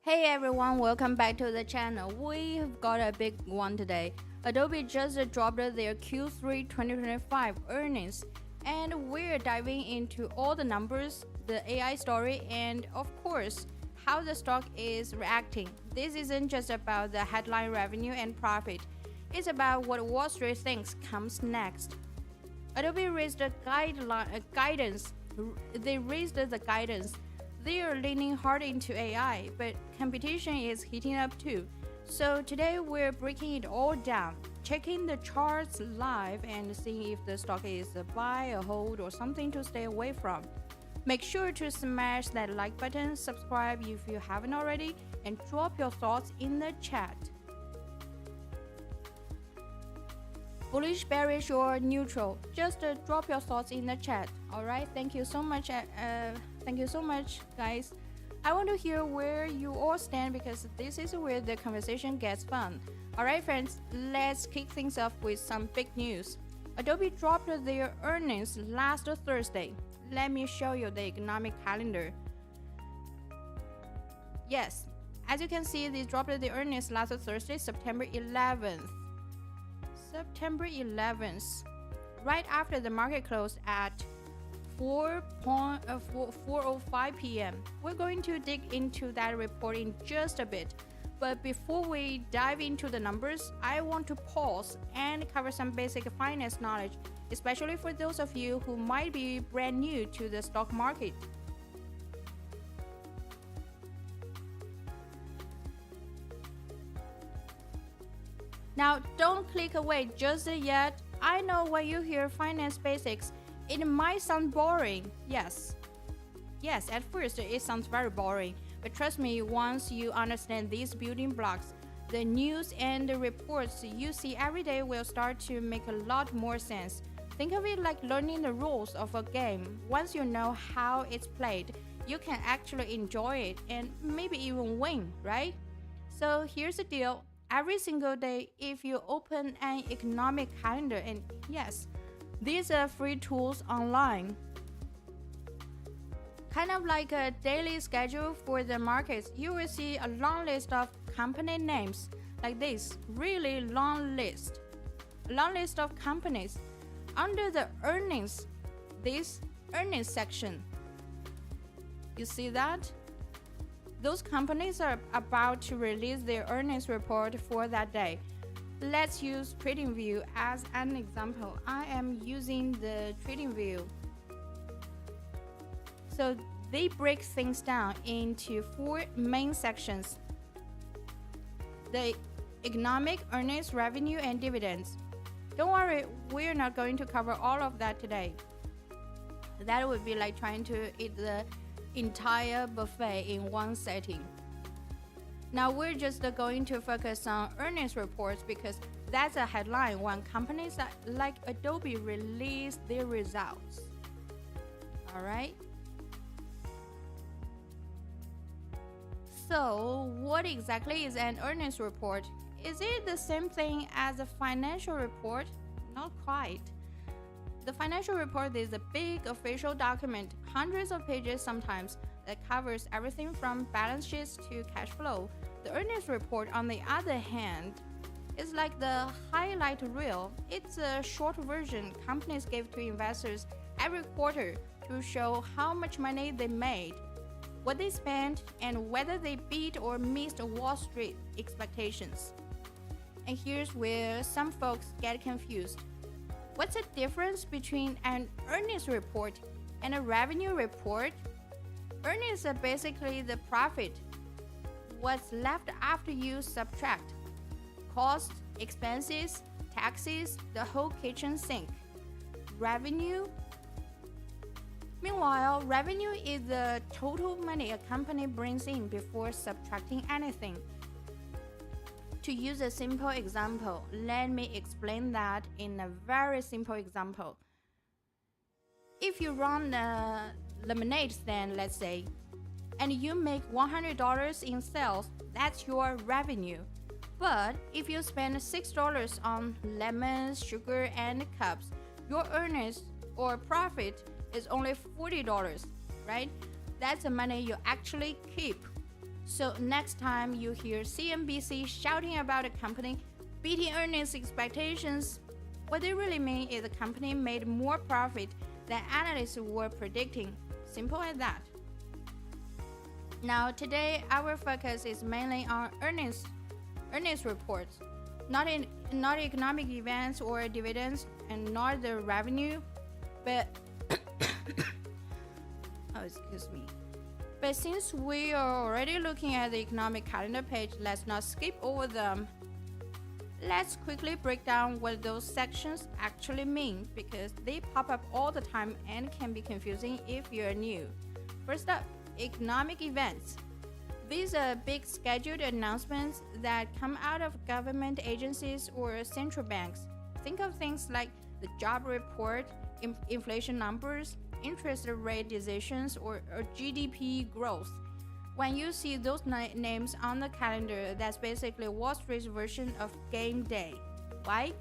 Hey everyone, welcome back to the channel. We've got a big one today. Adobe just dropped their Q3 2025 earnings, and we're diving into all the numbers, the AI story, and of course, how the stock is reacting. This isn't just about the headline revenue and profit, it's about what Wall Street thinks comes next. Adobe raised the guidance. They raised the guidance. They are leaning hard into AI, but competition is heating up too. So today we're breaking it all down, checking the charts live and seeing if the stock is a buy, a hold, or something to stay away from. Make sure to smash that like button, subscribe if you haven't already, and drop your thoughts in the chat. Bullish, bearish, or neutral? Just drop your thoughts in the chat. Alright, thank you so much. Thank you so much, guys. I want to hear where you all stand because this is where the conversation gets fun. Alright, friends, let's kick things off with some big news. Adobe dropped their earnings last Thursday. Let me show you the economic calendar. Yes, as you can see, they dropped the earnings last Thursday, September 11th. September 11th, right after the market closed at 4:05 p.m. We're going to dig into that report in just a bit. But before we dive into the numbers, I want to pause and cover some basic finance knowledge, especially for those of you who might be brand new to the stock market. Now, don't click away just yet. I know when you hear finance basics, it might sound boring. Yes, at first it sounds very boring. But trust me, once you understand these building blocks, the news and the reports you see every day will start to make a lot more sense. Think of it like learning the rules of a game. Once you know how it's played, you can actually enjoy it and maybe even win, right? So here's the deal. Every single day, if you open an economic calendar, and yes, these are free tools online, kind of like a daily schedule for the markets, you will see a long list of company names like this, really long list of companies. Under the earnings, this earnings section, you see that? Those companies are about to release their earnings report for that day. Let's use TradingView as an example. I am using the TradingView. So they break things down into four main sections: the economic, earnings, revenue, and dividends. Don't worry, we're not going to cover all of that today. That would be like trying to eat the entire buffet in one setting. Now we're just going to focus on earnings reports because that's a headline when companies like Adobe release their results. Alright? So what exactly is an earnings report? Is it the same thing as a financial report? Not quite. The financial report is a big official document, hundreds of pages sometimes, that covers everything from balance sheets to cash flow. The earnings report, on the other hand, is like the highlight reel. It's a short version companies give to investors every quarter to show how much money they made, what they spent, and whether they beat or missed Wall Street expectations. And here's where some folks get confused. What's the difference between an earnings report and a revenue report? Earnings are basically the profit, what's left after you subtract costs, expenses, taxes, the whole kitchen sink. Meanwhile, revenue is the total money a company brings in before subtracting anything. To use a simple example, let me explain that in a very simple example. If you run a lemonade stand, let's say, and you make $100 in sales, that's your revenue. But if you spend $6 on lemons, sugar, and cups, your earnings or profit is only $40, right? That's the money you actually keep. So next time you hear CNBC shouting about a company beating earnings expectations, what they really mean is the company made more profit than analysts were predicting. Simple as that. Now today our focus is mainly on earnings reports, not economic events or dividends, and not the revenue, but oh, excuse me. But since we are already looking at the economic calendar page, let's not skip over them. Let's quickly break down what those sections actually mean, because they pop up all the time and can be confusing if you're new. First up, economic events. These are big scheduled announcements that come out of government agencies or central banks. Think of things like the job report, inflation numbers, interest rate decisions, or GDP growth. When you see those names on the calendar, that's basically Wall Street's version of game day. Why?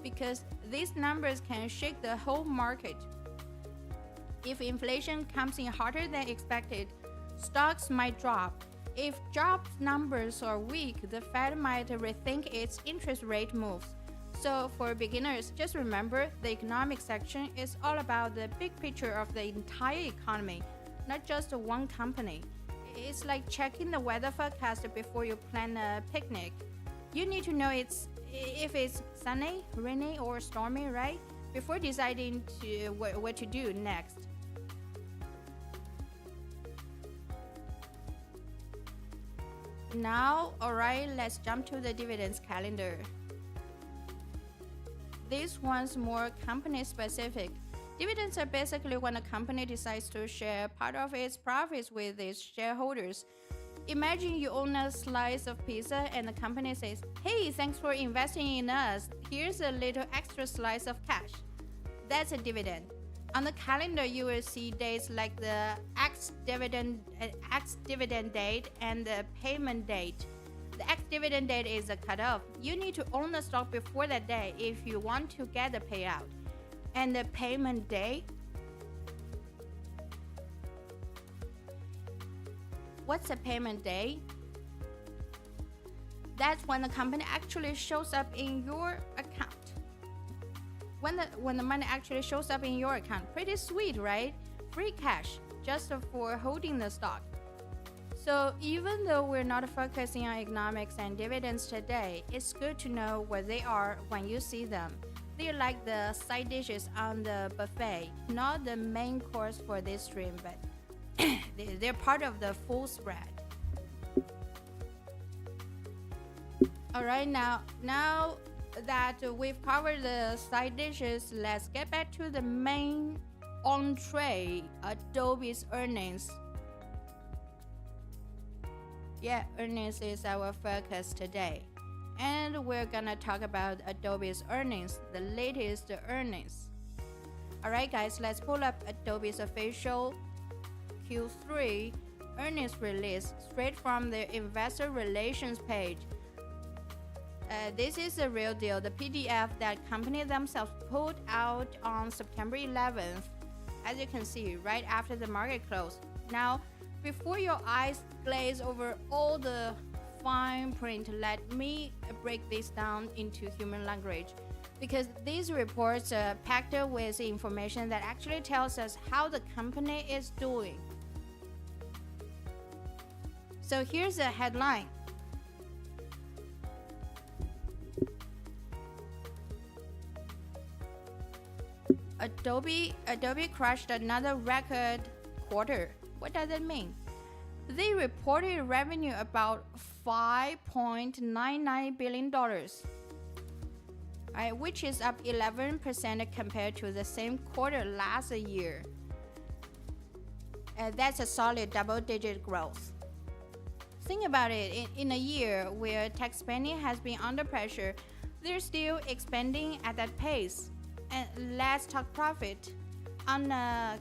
Because these numbers can shake the whole market. If inflation comes in harder than expected, stocks might drop. If jobs numbers are weak, the Fed might rethink its interest rate moves. So for beginners, just remember the economic section is all about the big picture of the entire economy, not just one company. It's like checking the weather forecast before you plan a picnic. You need to know if it's sunny, rainy, or stormy, right? Before deciding what to do next. Now, alright, let's jump to the dividends calendar. This one's more company specific. Dividends are basically when a company decides to share part of its profits with its shareholders. Imagine you own a slice of pizza and the company says, "Hey, thanks for investing in us. Here's a little extra slice of cash." That's a dividend. On the calendar, you will see dates like the ex-dividend date and the payment date. The ex-dividend date is the cutoff. You need to own the stock before that day if you want to get the payout. And the payment date? What's a payment day? That's when the company actually shows up in your account. When the money actually shows up in your account. Pretty sweet, right? Free cash, just for holding the stock. So even though we're not focusing on economics and dividends today, it's good to know what they are when you see them. They're like the side dishes on the buffet, not the main course for this stream, but they're part of the full spread. Alright, now that we've covered the side dishes, let's get back to the main entree, Adobe's earnings. Yeah, earnings is our focus today. And we're gonna talk about Adobe's earnings, the latest earnings. Alright guys, let's pull up Adobe's official Q3 earnings release straight from their investor relations page. This is the real deal, the PDF that company themselves put out on September 11th, as you can see, right after the market closed. Now, before your eyes glaze over all the fine print, let me break this down into human language, because these reports are packed with information that actually tells us how the company is doing. So here's the headline. Adobe crushed another record quarter. What does it mean? They reported revenue about $5.99 billion, right, which is up 11% compared to the same quarter last year. That's a solid double-digit growth. Think about it, in a year where tech spending has been under pressure, they're still expanding at that pace. And let's talk profit. On a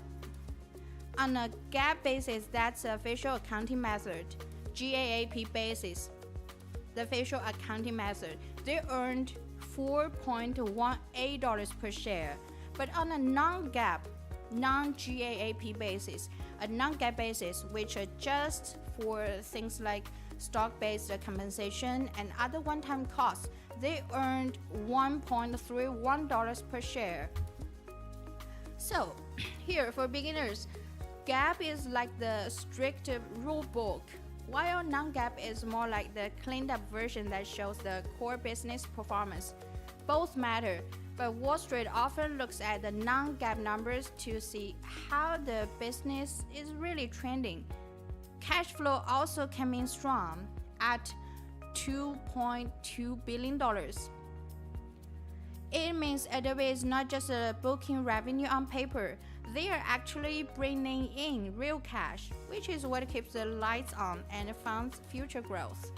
GAAP basis, that's the official accounting method. GAAP basis, the official accounting method, they earned $4.18 per share. But on a non-GAAP, non-GAAP basis, a non-GAAP basis, which adjusts for things like stock-based compensation and other one-time costs, they earned $1.31 per share. So, here for beginners, GAAP is like the strict rule book, while non-GAAP is more like the cleaned up version that shows the core business performance. Both matter, but Wall Street often looks at the non-GAAP numbers to see how the business is really trending. Cash flow also came in strong at $2.2 billion. It means Adobe is not just booking revenue on paper, they are actually bringing in real cash, which is what keeps the lights on and funds future growth.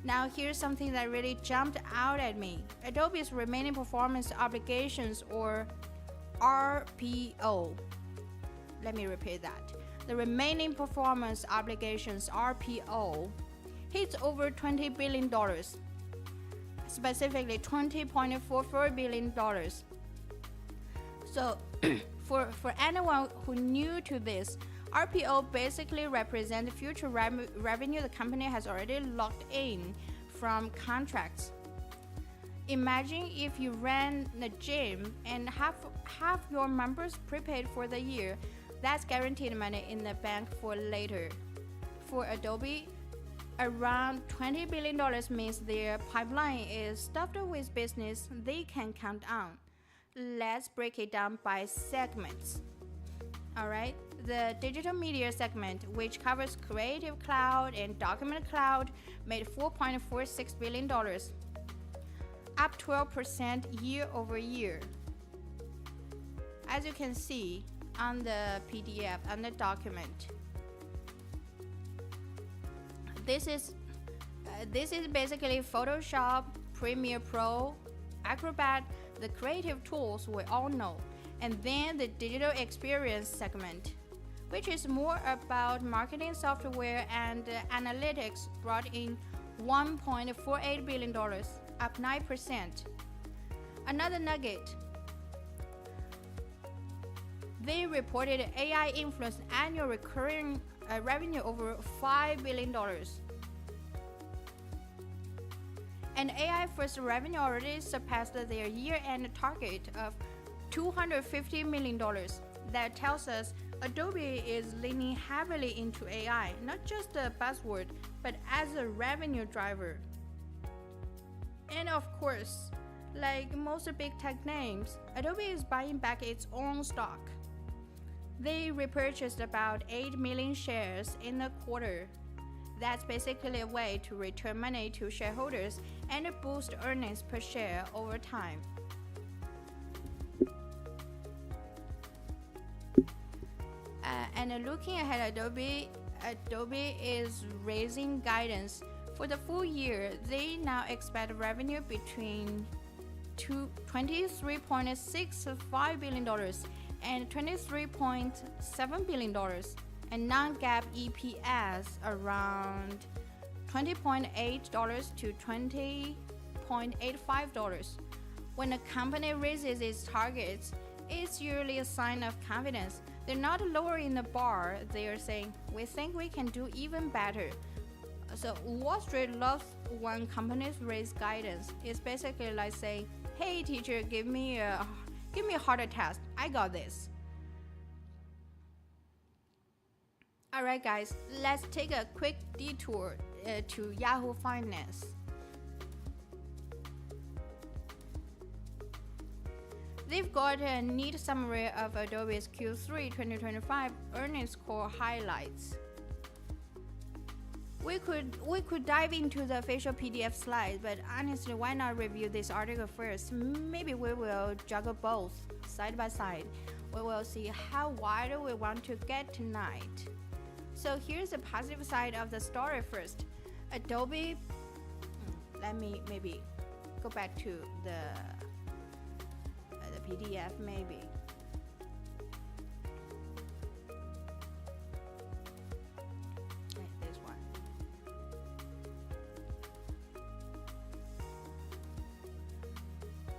Now here's something that really jumped out at me. Adobe's remaining performance obligations, or RPO. Let me repeat that. The remaining performance obligations, RPO, hits over $20 billion, specifically $20.44 billion. So for anyone who new to this, RPO basically represents future revenue the company has already locked in from contracts. Imagine if you ran a gym and have your members prepaid for the year. That's guaranteed money in the bank for later. For Adobe, around $20 billion means their pipeline is stuffed with business they can count on. Let's break it down by segments. Alright, the digital media segment, which covers Creative Cloud and Document Cloud, made $4.46 billion, up 12% year over year. As you can see on the PDF and the document, this is basically Photoshop, Premiere Pro, Acrobat, the creative tools we all know. And then the digital experience segment, which is more about marketing software and analytics, brought in $1.48 billion, up 9%. Another nugget, they reported AI influenced annual recurring revenue over $5 billion. And AI first revenue already surpassed their year-end target of $250 million. That tells us Adobe is leaning heavily into AI, not just a buzzword, but as a revenue driver. And of course, like most big tech names, Adobe is buying back its own stock. They repurchased about 8 million shares in a quarter. That's basically a way to return money to shareholders and boost earnings per share over time. And looking ahead, Adobe is raising guidance. For the full year, they now expect revenue between $23.65 billion and $23.7 billion, and non-GAAP EPS around $20.8 to $20.85. When a company raises its targets, it's usually a sign of confidence. They're not lowering the bar, they are saying, we think we can do even better. So Wall Street loves when companies raise guidance. It's basically like saying, hey teacher, give me a harder test, I got this. Alright guys, let's take a quick detour to Yahoo Finance. They've got a neat summary of Adobe's Q3 2025 earnings call highlights. We could dive into the official PDF slides, but honestly, why not review this article first? Maybe we will juggle both side by side. We will see how wide we want to get tonight. So here's the positive side of the story first. Adobe, let me maybe go back to the PDF maybe. This one.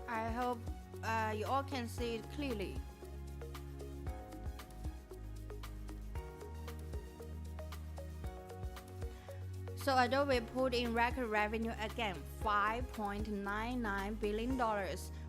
I hope you all can see it clearly. So Adobe pulled in record revenue again, $5.99 billion,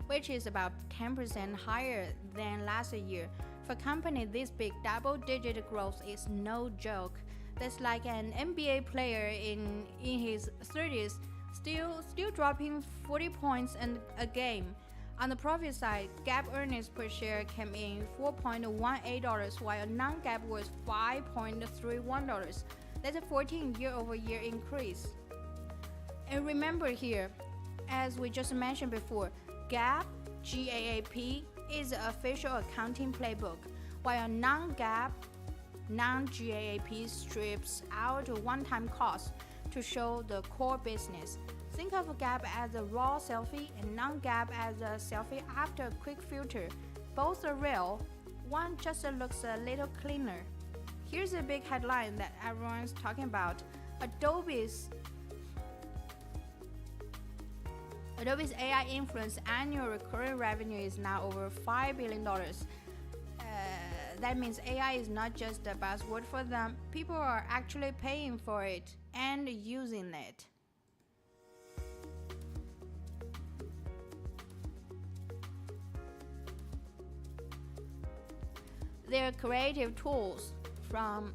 which is about 10% higher than last year. For a company this big, double-digit growth is no joke. That's like an NBA player in his 30s still dropping 40 points a game. On the profit side, GAAP earnings per share came in $4.18, while non-GAAP was $5.31. That's a 14 year-over-year increase. And remember here, as we just mentioned before, GAAP, GAAP, is the official accounting playbook, while non-GAAP, non-GAAP strips out one-time costs to show the core business. Think of GAAP as a raw selfie and non-GAAP as a selfie after a quick filter. Both are real, one just looks a little cleaner. Here's a big headline that everyone's talking about. Adobe's AI influence annual recurring revenue is now over $5 billion. That means AI is not just a buzzword for them. People are actually paying for it and using it. Their creative tools from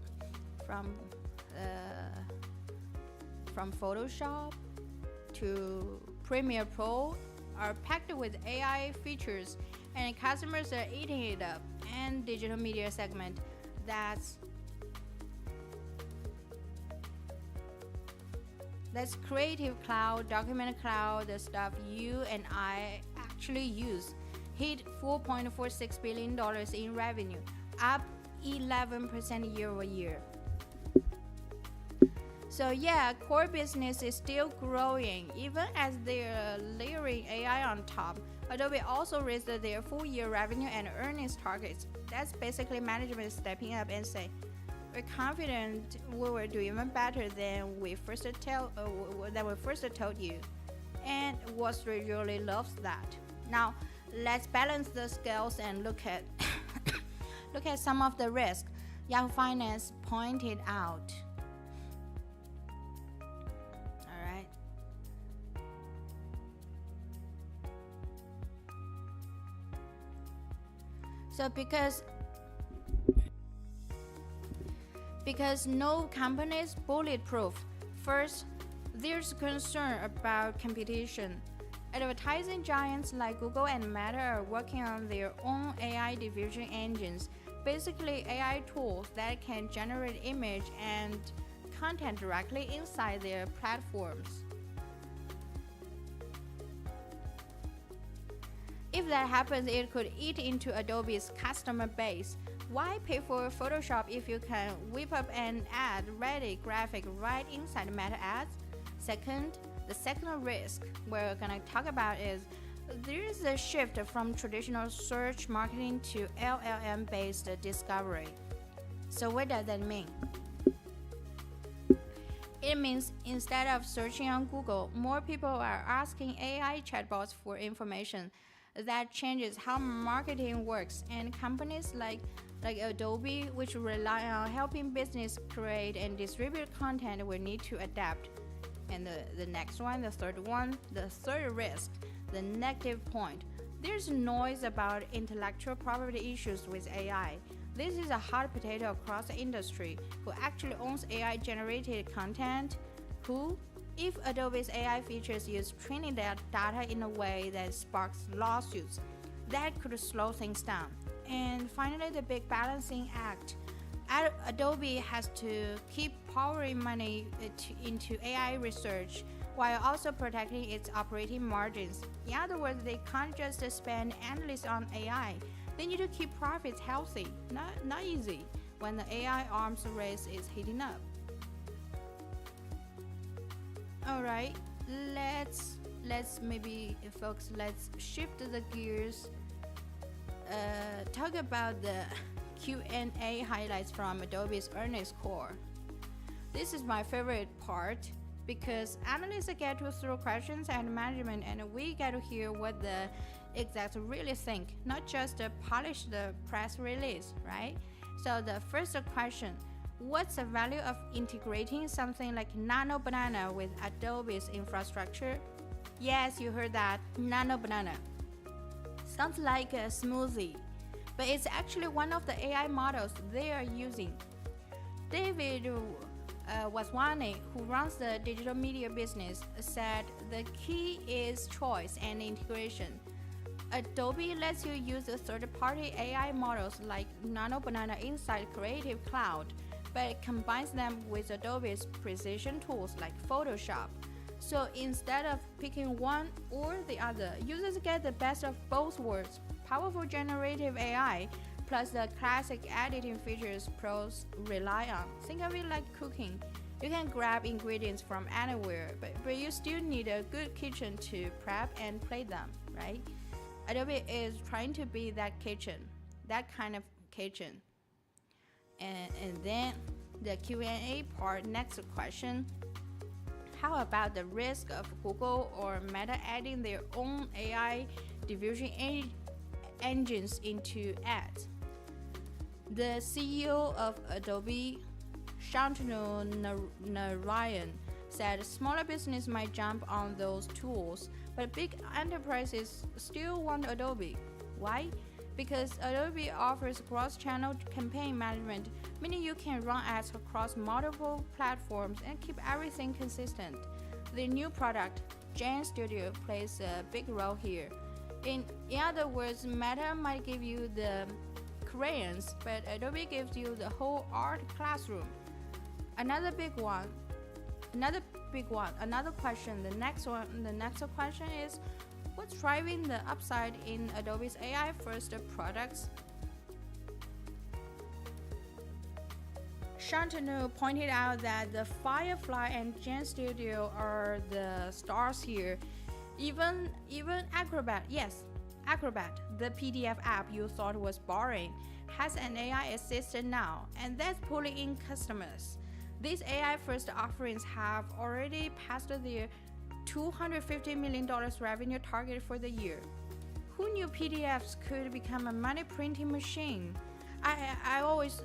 Photoshop to Premiere Pro are packed with AI features, and customers are eating it up. And digital media segment, that's Creative Cloud, Document Cloud, the stuff you and I actually use, hit $4.46 billion in revenue, up 11% year over year. So yeah, core business is still growing, even as they're layering AI on top. Adobe also raised their full-year revenue and earnings targets. That's basically management stepping up and saying, we're confident we will do even better than we first told you. And Wall Street really loves that. Now, let's balance the scales and look at some of the risks Yahoo Finance pointed out. So because no company is bulletproof, first, there's concern about competition. Advertising giants like Google and Meta are working on their own AI diffusion engines, basically AI tools that can generate image and content directly inside their platforms. If that happens, it could eat into Adobe's customer base. Why pay for Photoshop if you can whip up an ad ready graphic right inside Meta ads? Second, the second risk we're gonna talk about is there is a shift from traditional search marketing to LLM-based discovery. So what does that mean? It means instead of searching on Google, more people are asking AI chatbots for information. That changes how marketing works, and companies like Adobe, which rely on helping business create and distribute content, will need to adapt. And the next one, the third risk, the negative point. There's noise about intellectual property issues with AI. This is a hot potato across the industry. Who actually owns AI-generated content? Who? If Adobe's AI features use training data in a way that sparks lawsuits, that could slow things down. And finally, the big balancing act. Adobe has to keep pouring money into AI research while also protecting its operating margins. In other words, they can't just spend endlessly on AI. They need to keep profits healthy. Not easy when the AI arms race is heating up. All right, let's shift the gears. Talk about the Q&A highlights from Adobe's earnings call. This is my favorite part because analysts get to throw questions at management, and we get to hear what the execs really think, not just polish the press release, right? So the first question: What's the value of integrating something like Nano Banana with Adobe's infrastructure? Yes, you heard that, Nano Banana. Sounds like a smoothie, but it's actually one of the AI models they are using. David Waswani, who runs the digital media business, said the key is choice and integration. Adobe lets you use third-party AI models like Nano Banana inside Creative Cloud, but it combines them with Adobe's precision tools like Photoshop. So instead of picking one or the other, users get the best of both worlds: powerful generative AI plus the classic editing features pros rely on. Think of it like cooking. You can grab ingredients from anywhere, but you still need a good kitchen to prep and plate them, right? Adobe is trying to be that kitchen, that kind of kitchen. And then the Q&A part, next question. How about the risk of Google or Meta adding their own AI diffusion engines into ads? The CEO of Adobe, Shantanu Narayan, said smaller business might jump on those tools, but big enterprises still want Adobe. Why? Because Adobe offers cross-channel campaign management, meaning you can run ads across multiple platforms and keep everything consistent. The new product, GenStudio, plays a big role here. In other words, Meta might give you the crayons, but Adobe gives you the whole art classroom. Another question. The next question is, what's driving the upside in Adobe's AI-first products? Shantanu pointed out that the Firefly and GenStudio are the stars here. Even Acrobat, yes, Acrobat, the PDF app you thought was boring, has an AI assistant now, and that's pulling in customers. These AI-first offerings have already passed their $250 million revenue target for the year. Who knew PDFs could become a money printing machine? I always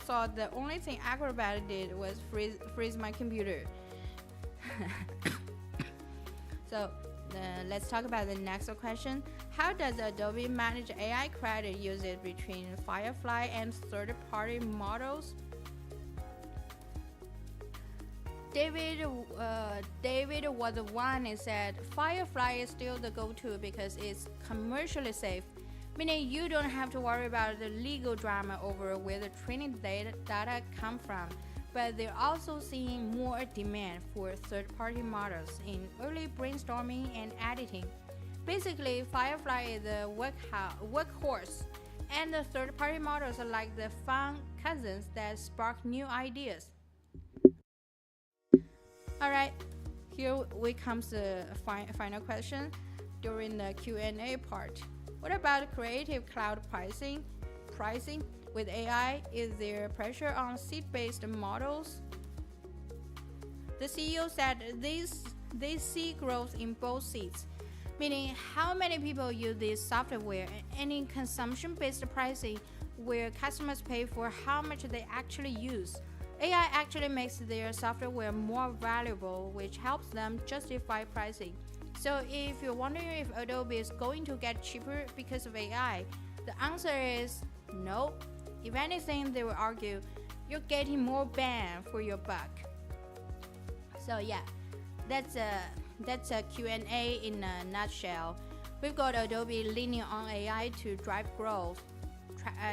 thought the only thing Acrobat did was freeze my computer. So let's talk about the next question. How does Adobe manage AI credit usage between Firefly and third-party models? David was the one who said Firefly is still the go-to because it's commercially safe, meaning you don't have to worry about the legal drama over where the training data come from. But they're also seeing more demand for third-party models in early brainstorming and editing. Basically, Firefly is the workhorse, and the third-party models are like the fun cousins that spark new ideas. Alright, here we come to the final question during the Q&A part. What about Creative Cloud pricing? With AI, is there pressure on seat-based models? The CEO said they see growth in both seats, meaning how many people use this software, and in consumption-based pricing, where customers pay for how much they actually use. AI actually makes their software more valuable, which helps them justify pricing. So if you're wondering if Adobe is going to get cheaper because of AI, the answer is no. If anything, they will argue you're getting more bang for your buck. So yeah, that's a Q&A in a nutshell. We've got Adobe leaning on AI to drive growth,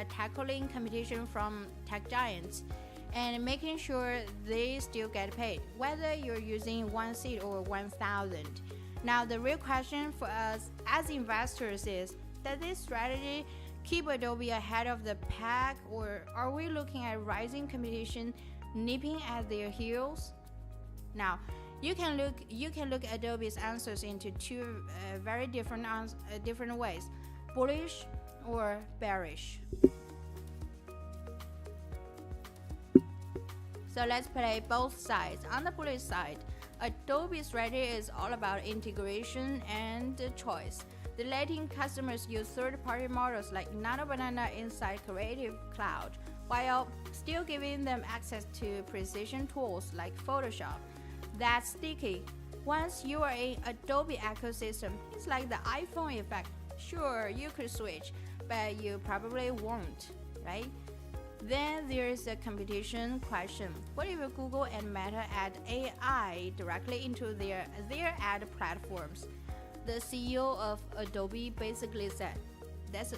tackling competition from tech giants, and making sure they still get paid, whether you're using one seat or 1,000. Now, the real question for us as investors is, does this strategy keep Adobe ahead of the pack, or are we looking at rising competition nipping at their heels? Now, you can look at Adobe's answers into two very different ways: bullish or bearish. So let's play both sides. On the bullish side, Adobe's strategy is all about integration and choice. They're letting customers use third-party models like Nano Banana inside Creative Cloud, while still giving them access to precision tools like Photoshop. That's sticky. Once you are in Adobe ecosystem, it's like the iPhone effect. Sure, you could switch, but you probably won't, right? Then there's a competition question. What if Google and Meta add AI directly into their ad platforms? The CEO of Adobe basically said, that's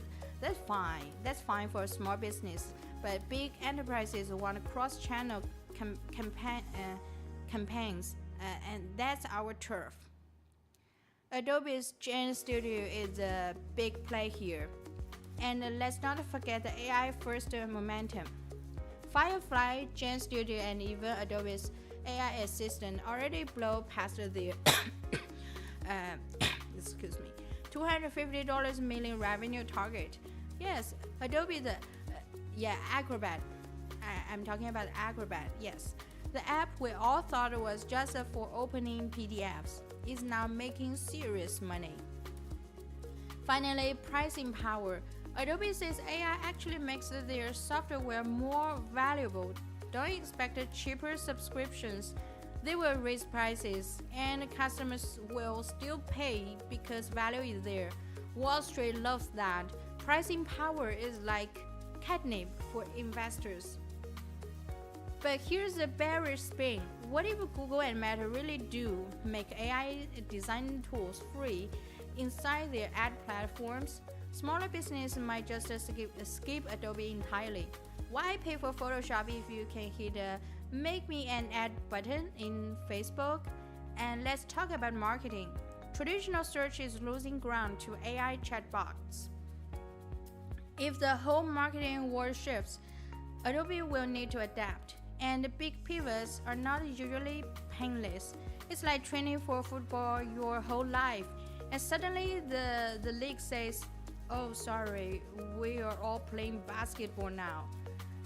fine. That's fine for a small business, but big enterprises want cross-channel campaigns, and that's our turf. Adobe's GenStudio is a big play here. And let's not forget the AI first momentum. Firefly, GenStudio, and even Adobe's AI assistant already blow past the $250 million revenue target. Yes, Adobe Acrobat. I'm talking about Acrobat. Yes, the app we all thought was just for opening PDFs is now making serious money. Finally, pricing power. Adobe says AI actually makes their software more valuable. Don't expect cheaper subscriptions. They will raise prices, and customers will still pay because value is there. Wall Street loves that. Pricing power is like catnip for investors. But here's the bearish spin. What if Google and Meta really do make AI design tools free inside their ad platforms? Smaller businesses might just skip Adobe entirely. Why pay for Photoshop if you can hit a Make Me an Ad button in Facebook? And let's talk about marketing. Traditional search is losing ground to AI chatbots. If the whole marketing world shifts, Adobe will need to adapt. And big pivots are not usually painless. It's like training for football your whole life, and suddenly the league says, "Oh, sorry, we are all playing basketball now."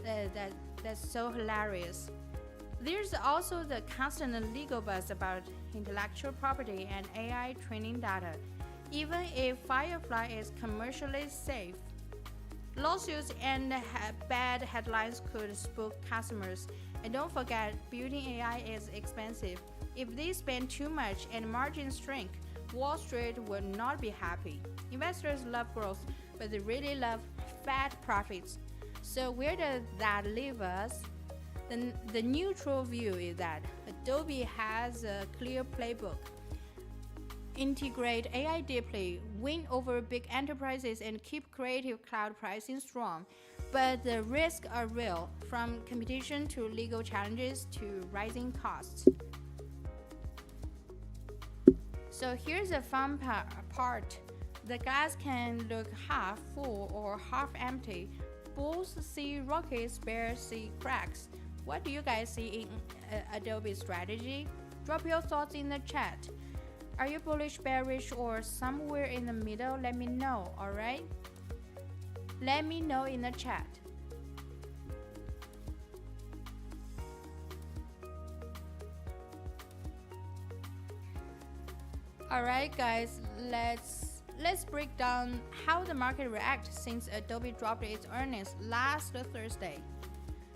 That's so hilarious. There's also the constant legal buzz about intellectual property and AI training data. Even if Firefly is commercially safe, lawsuits and bad headlines could spook customers. And don't forget, building AI is expensive. If they spend too much and margins shrink, Wall Street will not be happy. Investors love growth, but they really love fat profits. So where does that leave us? The neutral view is that Adobe has a clear playbook. Integrate AI deeply, win over big enterprises, and keep creative cloud pricing strong. But the risks are real, from competition to legal challenges to rising costs. So here's the fun part. The glass can look half full or half empty. Bulls see rockets, bears see cracks. What do you guys see in Adobe's strategy? Drop your thoughts in the chat. Are you bullish, bearish, or somewhere in the middle? Let me know, alright? Let me know in the chat. Alright guys, let's break down how the market reacts since Adobe dropped its earnings last Thursday.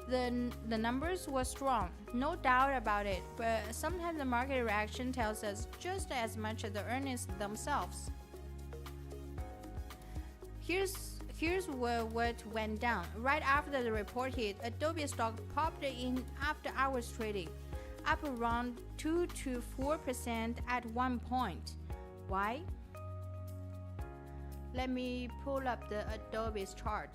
The numbers were strong, no doubt about it, but sometimes the market reaction tells us just as much as the earnings themselves. Here's what went down. Right after the report hit, Adobe stock popped in after hours trading, up around 2 to 4% at one point. Why? Let me pull up the Adobe's chart.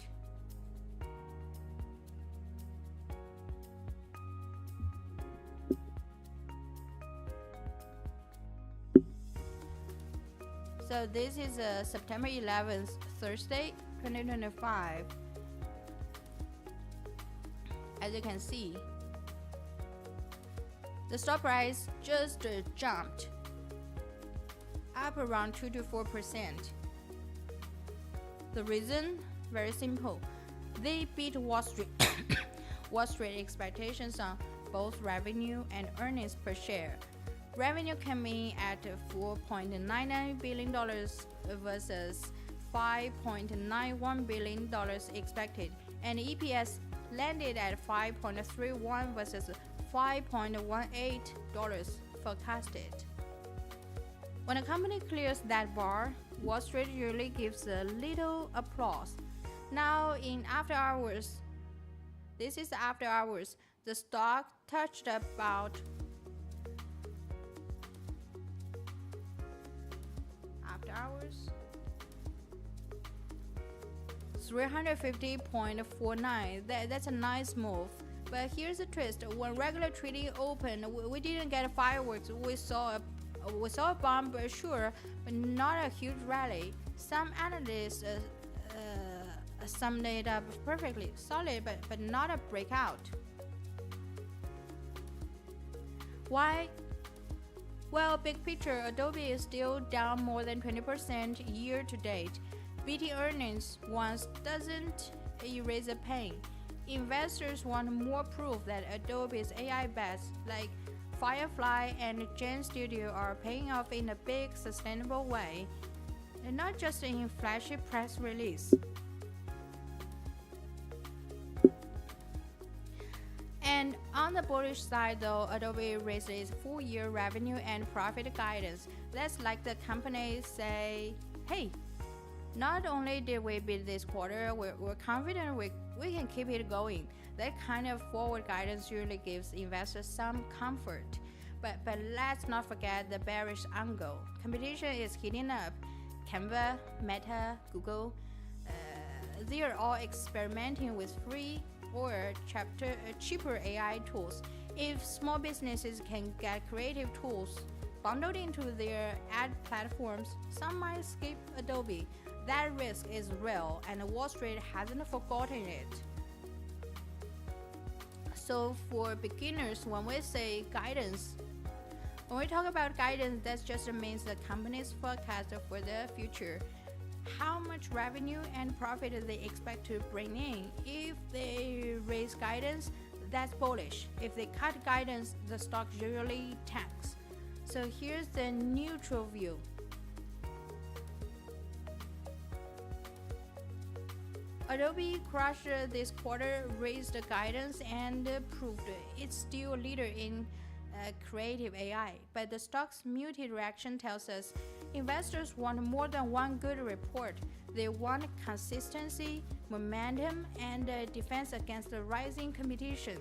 So this is September 11th, Thursday, 2025. As you can see, the stock price just jumped up around 2 to 4%. The reason? Very simple. They beat Wall Street expectations on both revenue and earnings per share. Revenue came in at $4.99 billion versus $5.91 billion expected, and EPS landed at $5.31 versus $5.18 forecasted. When a company clears that bar, Wall Street usually gives a little applause. Now in after hours, this is after hours, the stock touched about after hours 350.49. That's a nice move. But here's the twist: when regular trading opened, we didn't get fireworks. We saw a bump, sure, but not a huge rally. Some analysts summed it up perfectly: solid, but not a breakout. Why? Well, big picture, Adobe is still down more than 20% year to date. Beating earnings once doesn't erase the pain. Investors want more proof that Adobe's AI bets like Firefly and GenStudio are paying off in a big, sustainable way, and not just in flashy press release. And on the bullish side though, Adobe raised its full-year revenue and profit guidance. That's like the company say, hey, not only did we beat this quarter, we're confident we can keep it going. That kind of forward guidance usually gives investors some comfort. But let's not forget the bearish angle. Competition is heating up. Canva, Meta, Google, they are all experimenting with free or cheaper AI tools. If small businesses can get creative tools bundled into their ad platforms, some might skip Adobe. That risk is real, and Wall Street hasn't forgotten it. So for beginners, when we say guidance, when we talk about guidance, that just means the company's forecast for the future. How much revenue and profit they expect to bring in. If they raise guidance, that's bullish. If they cut guidance, the stock usually tanks. So here's the neutral view. Adobe crushed this quarter, raised the guidance, and proved it's still a leader in creative AI. But the stock's muted reaction tells us investors want more than one good report. They want consistency, momentum, and defense against the rising competition.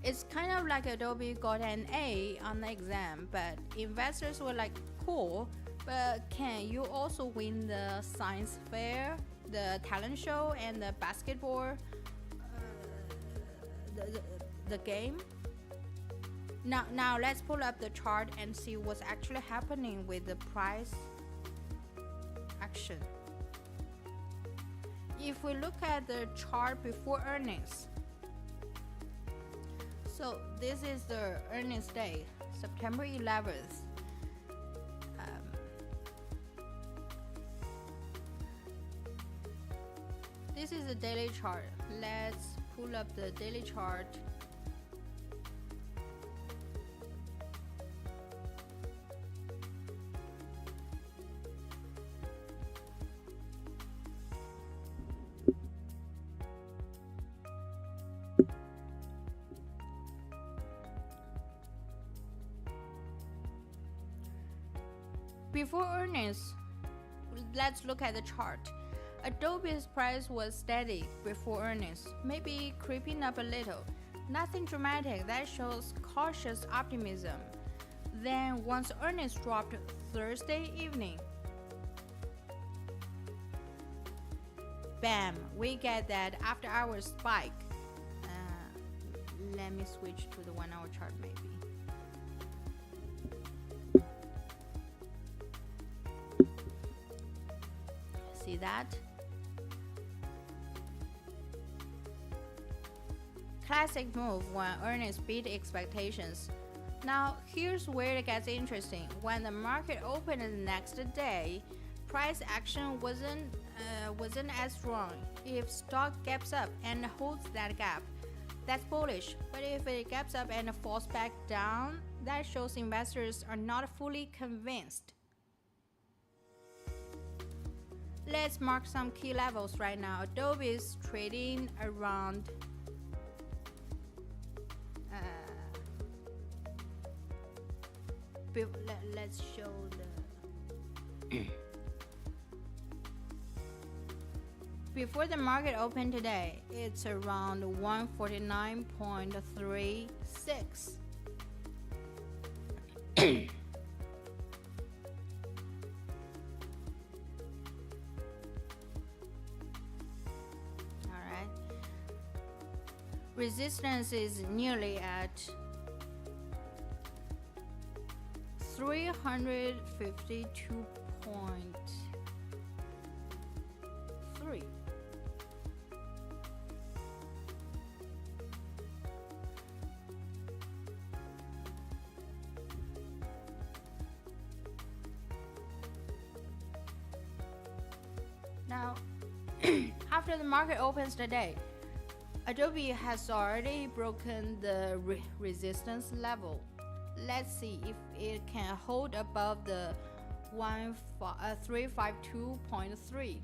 It's kind of like Adobe got an A on the exam, but investors were like, cool, but can you also win the science fair, the talent show, and the basketball the game? Now let's pull up the chart and see what's actually happening with the price action. If we look at the chart before earnings, so this is the earnings day, September 11th. This is the daily chart. Let's pull up the daily chart. Before earnings, let's look at the chart. Adobe's price was steady before earnings, maybe creeping up a little. Nothing dramatic, that shows cautious optimism. Then once earnings dropped Thursday evening, bam, we get that after hours spike. Let me switch to the 1 hour chart maybe. See that? Classic move when earnings beat expectations. Now here's where it gets interesting. When the market opened the next day, price action wasn't as strong. If stock gaps up and holds that gap, that's bullish. But if it gaps up and falls back down, that shows investors are not fully convinced. Let's mark some key levels right now. Adobe is trading around let's show the before the market opened today, it's around 149.36. Alright. Resistance is nearly at 352.3. Now, after the market opens today, Adobe has already broken the resistance level. Let's see if it can hold above the 352.3.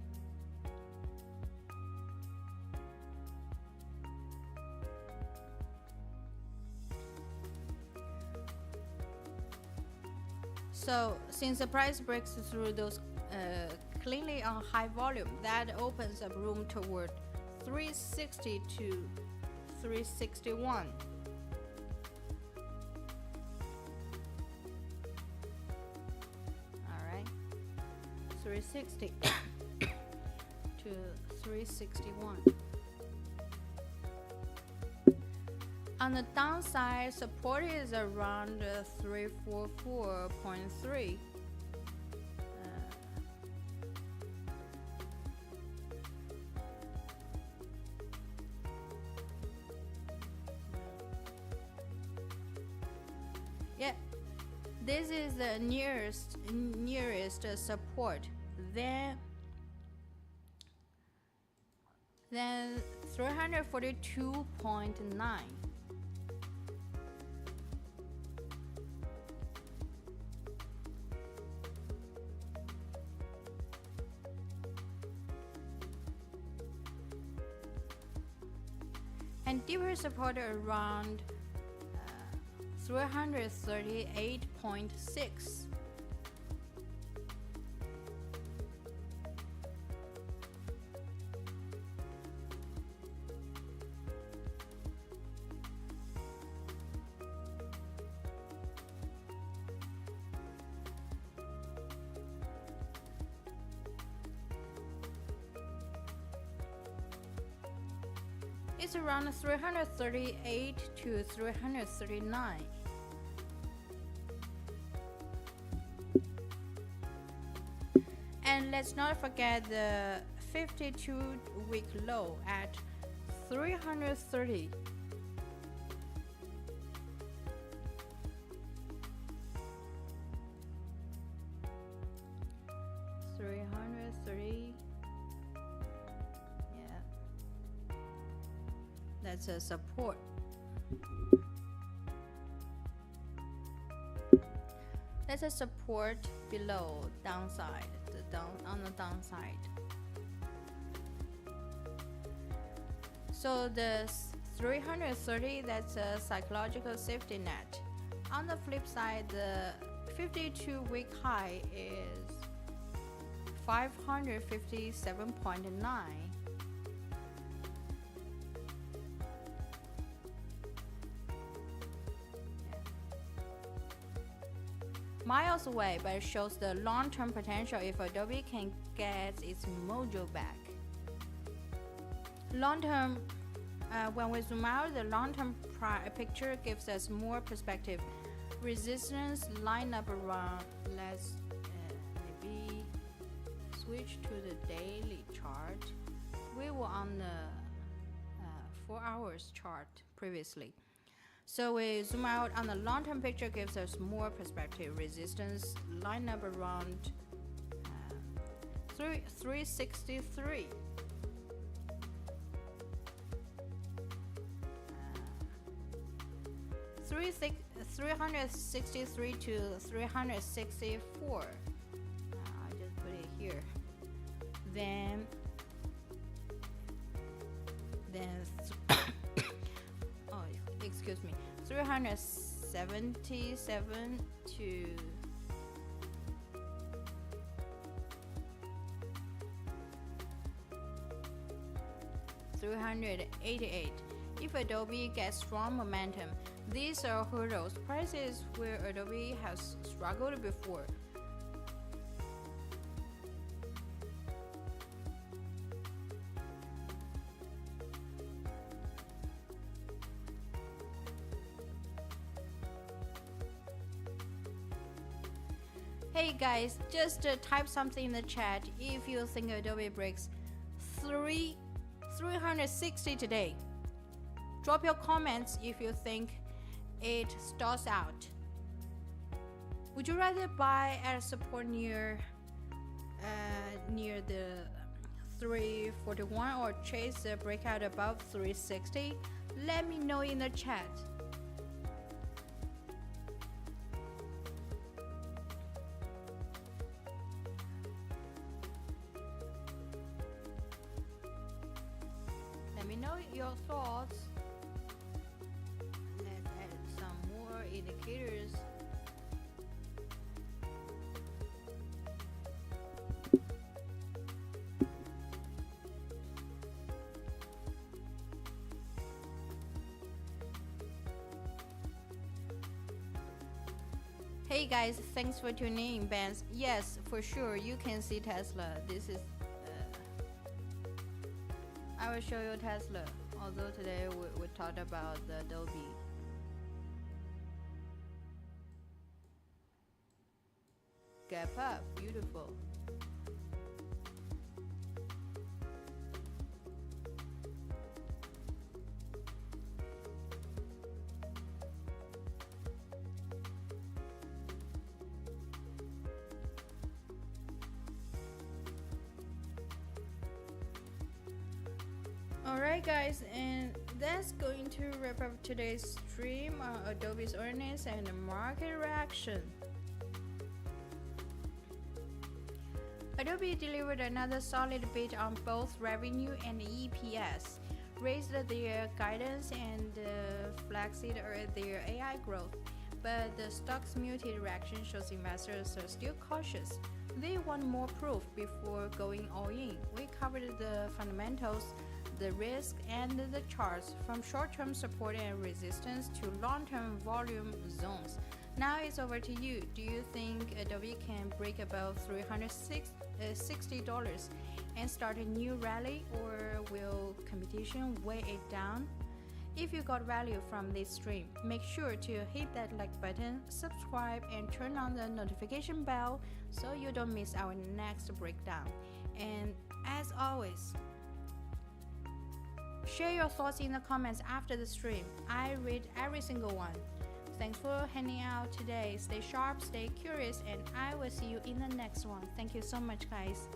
So since the price breaks through those cleanly on high volume, that opens up room toward 360 to 361. All right, 360 to 361. On the downside, support is around 344.3. Yeah, this is the nearest support. Then 342.9. And deeper support around 338.6. It's around 338 to 339. And let's not forget the 52-week low at 330. That's a support. That's a support below downside, on the downside. So the 330, that's a psychological safety net. On the flip side, the 52-week high is 557.9. Miles away, but it shows the long-term potential if Adobe can get its mojo back. Long-term, when we zoom out, the long-term picture gives us more perspective. Resistance line up around. Let's maybe switch to the daily chart. We were on the 4 hours chart previously. So we zoom out on the long-term picture gives us more perspective. Resistance line up around 363. 363 to 364. I just put it here. then oh, excuse me, 377 to 388. If Adobe gets strong momentum, these are hurdles, prices where Adobe has struggled before. Hey guys, just type something in the chat if you think Adobe breaks 360 today. Drop your comments if you think it stalls out. Would you rather buy at support near the 341 or chase the breakout above 360? Let me know in the chat. Let me know your thoughts. Let's add some more indicators. Hey guys, thanks for tuning in, Benz. Yes, for sure, you can see Tesla. This is I will show you Tesla, although today we talked about the Adobe. Gap up, beautiful. Alright guys, and that's going to wrap up today's stream on Adobe's earnings and market reaction. Adobe delivered another solid beat on both revenue and EPS, raised their guidance and flexed their AI growth, but the stock's muted reaction shows investors are still cautious. They want more proof before going all in. We covered the fundamentals, the risk, and the charts from short-term support and resistance to long-term volume zones. Now it's over to you. Do you think Adobe can break above $360 and start a new rally, or will competition weigh it down? If you got value from this stream, make sure to hit that like button, subscribe, and turn on the notification bell so you don't miss our next breakdown. And as always, share your thoughts in the comments after the stream. I read every single one. Thanks for hanging out today. Stay sharp, stay curious, and I will see you in the next one. Thank you so much, guys.